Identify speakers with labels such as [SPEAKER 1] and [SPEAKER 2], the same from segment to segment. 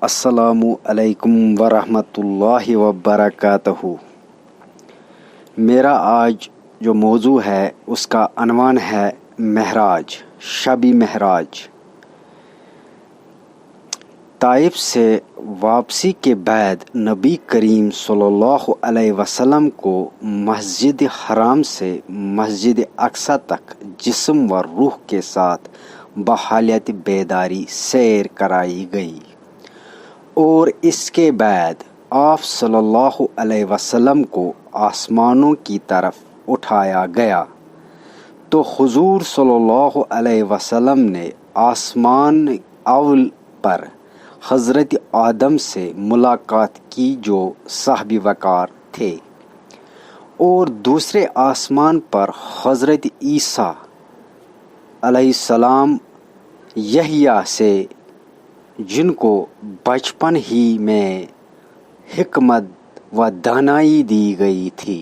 [SPEAKER 1] السلام علیکم ورحمۃ اللہ وبرکاتہ۔ میرا آج جو موضوع ہے اس کا عنوان ہے معراج، شب معراج۔ طائف سے واپسی کے بعد نبی کریم صلی اللہ علیہ وسلم کو مسجد حرام سے مسجد اقصی تک جسم و روح کے ساتھ بحالت بیداری سیر کرائی گئی، اور اس کے بعد آپ صلی اللہ علیہ وسلم کو آسمانوں کی طرف اٹھایا گیا تو حضور صلی اللہ علیہ وسلم نے آسمان اول پر حضرت آدم سے ملاقات کی جو صاحب وقار تھے، اور دوسرے آسمان پر حضرت عیسیٰ علیہ السلام یحییٰ سے، جن کو بچپن ہی میں حکمت و دانائی دی گئی تھی،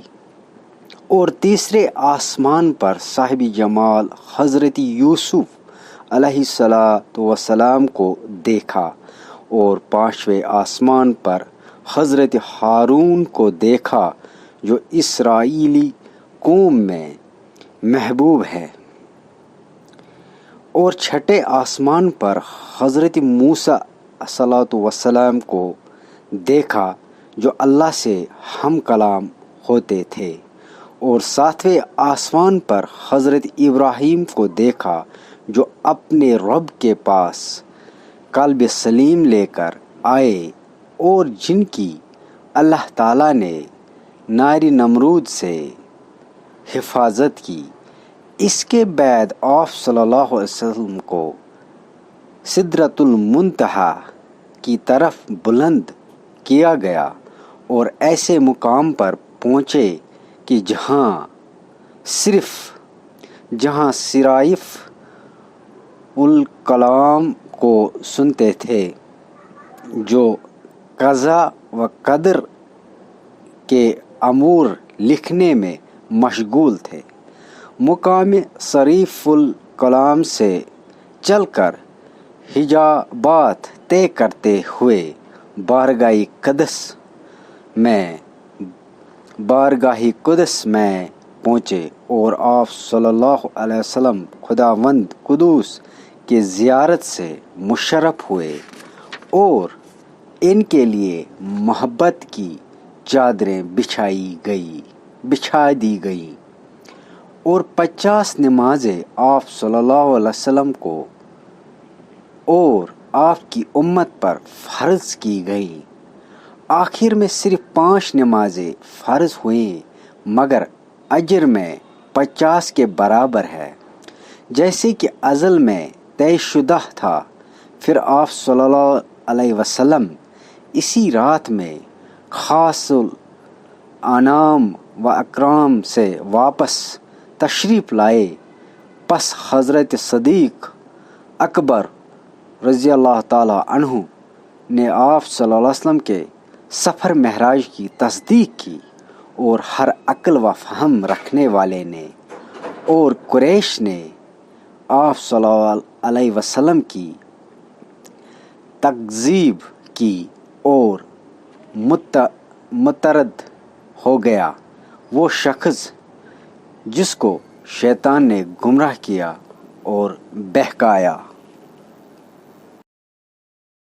[SPEAKER 1] اور تیسرے آسمان پر صاحب جمال حضرت یوسف علیہ السلام کو دیکھا، اور پانچویں آسمان پر حضرت ہارون کو دیکھا جو اسرائیلی قوم میں محبوب ہے، اور چھٹے آسمان پر حضرت موسیٰ صلوات والسلام کو دیکھا جو اللہ سے ہم کلام ہوتے تھے، اور ساتویں آسمان پر حضرت ابراہیم کو دیکھا جو اپنے رب کے پاس قلب سلیم لے کر آئے، اور جن کی اللہ تعالیٰ نے نار نمرود سے حفاظت کی۔ اس کے بعد آپ صلی اللہ علیہ وسلم کو سدرۃ المنتہا کی طرف بلند کیا گیا، اور ایسے مقام پر پہنچے کہ جہاں صرف الکلام کو سنتے تھے جو قضا و قدر کے امور لکھنے میں مشغول تھے۔ مقام صریف الکلام سے چل کر حجابات طے کرتے ہوئے بارگاہ قدس میں پہنچے، اور آپ صلی اللہ علیہ وسلم خداوند قدوس کی زیارت سے مشرف ہوئے، اور ان کے لیے محبت کی چادریں بچھا دی گئیں، اور 50 نمازیں آپ صلی اللہ علیہ وسلم کو اور آپ کی امت پر فرض کی گئیں۔ آخر میں صرف 5 نمازیں فرض ہوئیں، مگر اجر میں 50 کے برابر ہے، جیسے کہ ازل میں طے شدہ تھا۔ پھر آپ صلی اللہ علیہ وسلم اسی رات میں خاص الانام و اکرام سے واپس تشریف لائے۔ پس حضرت صدیق اکبر رضی اللہ تعالیٰ عنہ نے آپ صلی اللہ علیہ وسلم کے سفر معراج کی تصدیق کی، اور ہر عقل و فہم رکھنے والے نے اور قریش نے آپ صلی اللہ علیہ وسلم کی تکذیب کی، اور مترد ہو گیا وہ شخص جس کو شیطان نے گمراہ کیا اور بہکایا۔